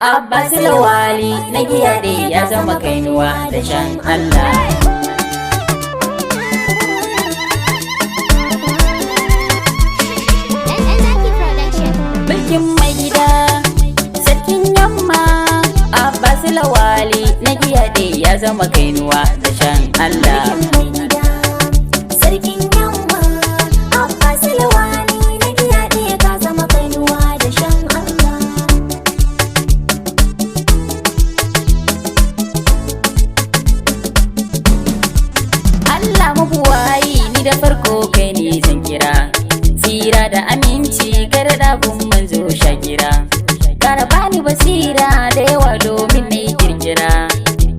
Abbas Lawali na giyaɗe ya zama kainuwa da shan Allah. Mulkin mai gida sarkin yamma Abbas Lawali na giyaɗe ya zama kainuwa da shan Allah. Da farko kai ne zan kira, tsira da aminci garda gun manzo shakira. Kara bani basira da yawa domin na yi kirkira,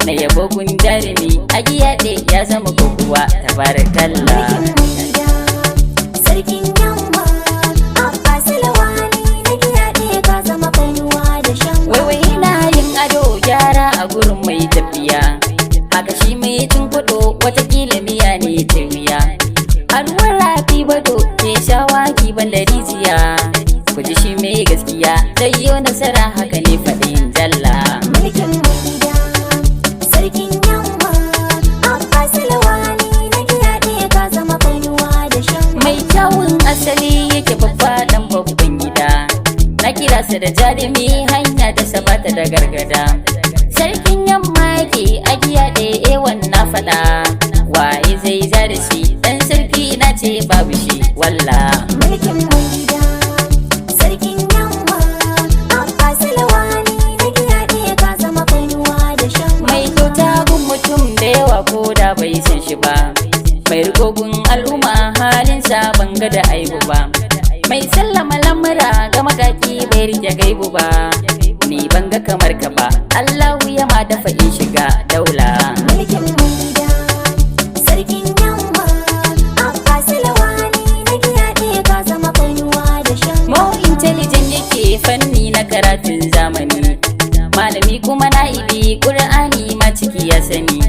na yabo gun jarumi a giyaɗe ya zama kokuwa tabarakallah. Sarkin yamma Abbas Lawali na giyaɗe ka zama kainuwa da shan. Waiwai na yin ado gyara a gurin mai tafiya, haka shi mai tunkuɗo watakila miya ne ta wuya. Alwar rafi bado ke shawaki ban da rijiya, ku ji shi mai gaskiya zai yi nasara haka ne faɗin jalla. Mulkin mai gida sarkin yamma Abbas Lawali na giyaɗe ka zama kainuwa da shan. Mai kyawun asali yake babba dan babban gida, na kira sa da jarumi hanya da sabata da gargada. Sarkin yamma yake a giyaɗe na faɗa, waye zai ja da shi dan sarki na ce babu shi walla. Mulkin mai gida sarkin yamma Abbas Lawali na giyaɗe ka zama kainuwa da shan. Mai kyauta gun mutum da yawa ko da bai san shi ba, mai rigogun al'umma halinsa ban ga da aibu ba, mai sallama lamura ga magaki bai rike gaibu ba, ni ban ga kamar ka ba Allahu ya ma dafa in shiga daula. Mulkin mai gida sarkin yamma Abbas Lawali na giyaɗe ka zama kainuwa da shan. Mo intelligent yake fanni na karatun zamani, malami kuma na'ibi Qur'ani ma ciki ya sani.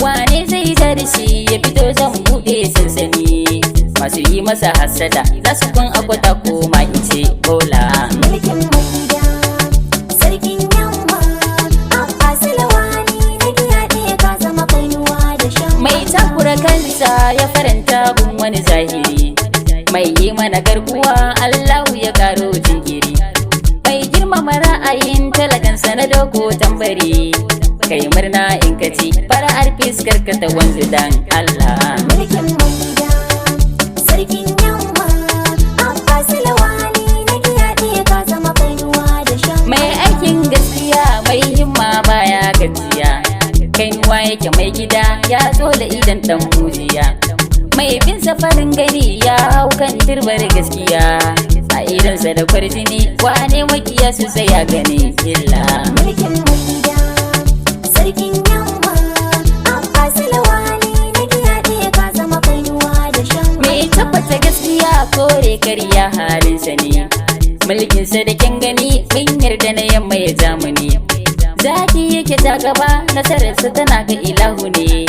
Wane zai ja da shi ya fito zan buɗe sansani, masu yi masa hassada za su kun akwata ko ma in ce bola. Mulkin mai gida sarkin yamma Abbas Lawali na giyaɗe ka zama kainuwa da shan. Mai takura kansa ya faranta gun wani zahiri, mai yi mana garkuwa Allahu ya karo jinkiri, mai girmama ra'ayin talakansa na dogo tambari, kai murna in ka ci fara'ar fiskar ka ta wanzu dan Allah. Mulkin mai gida sarkin yamma Abbas Lawali na giyaɗe ka zama kainuwa da shan. Mai aikin gaskiya mai himma baya gajiya, kainuwa yake mai gida ya zo da idan dan mujiya, mai bin safarin gani ya hau kan turbar gaskiya, a idansa da kwarjini wane makiya su sai ya gani illa. Mulkin mai gida sarkin yamma Abbas Lawali na giyaɗe ka zama kainuwa da shan. Mai tabbata gaskiya kore karya halinsa ne, mulkinsa da kyan gani mun yarda na yamma ya zamani, zaki yake ta gaba nasararsa tana ga ilahu ne,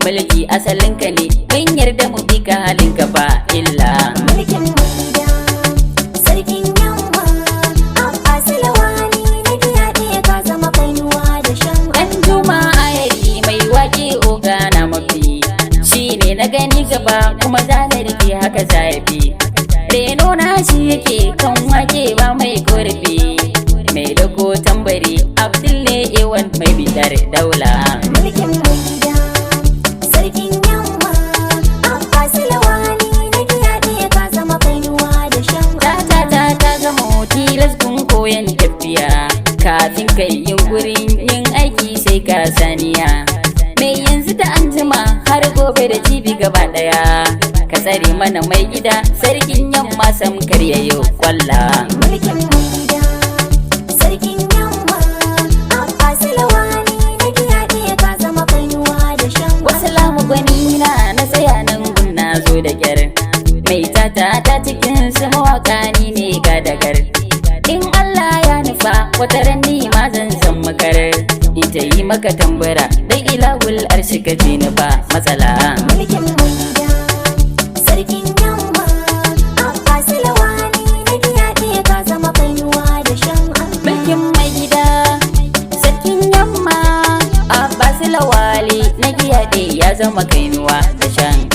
mulki asalinka ne mun yarda mu bi ka halinka ba illa. Mulkin mai gida sarkin yamma Abbas Lawali na giyaɗe ka zama kainuwa da shan. Dan juma ayari mai wake oga na mafi, shi ne na gani gaba kuma zana rike haka zafi, reno na shi yake kan wake ba mai korafi, mai dago tambari Abdul ne ewan mai bidar daula. Mulkin mai gida sarkin yamma Abbas Lawali na giyaɗe ka zama kainuwa da shan. Ta zama tilas gun koyan tafiya, kafin kai yunkurin yin aiki sai ka saniya, mai yanzu da anjima har gobe da jibi gaba daya, ka tsare mana mai gida sarkin yamma sam karyayo kwalla. Mulkin mai gida sarkin yamma Abbas Lawali na giyaɗe ka zama kainuwa da shan. Wasalamu gwani na tsaya nan gun na zo da kyar, mai tata ta cikin su mawaka ni ne ga dagar, in Allah ya nufa wata ranni ma zan san makar, ita yi maka tambara da ilahul arshi ka ji ni ba matsala. Mulkin mai gida sarkin yamma Abbas Lawali na giyaɗe ka zama kainuwa da shan. Mulkin mai gida zama kainuwa da shan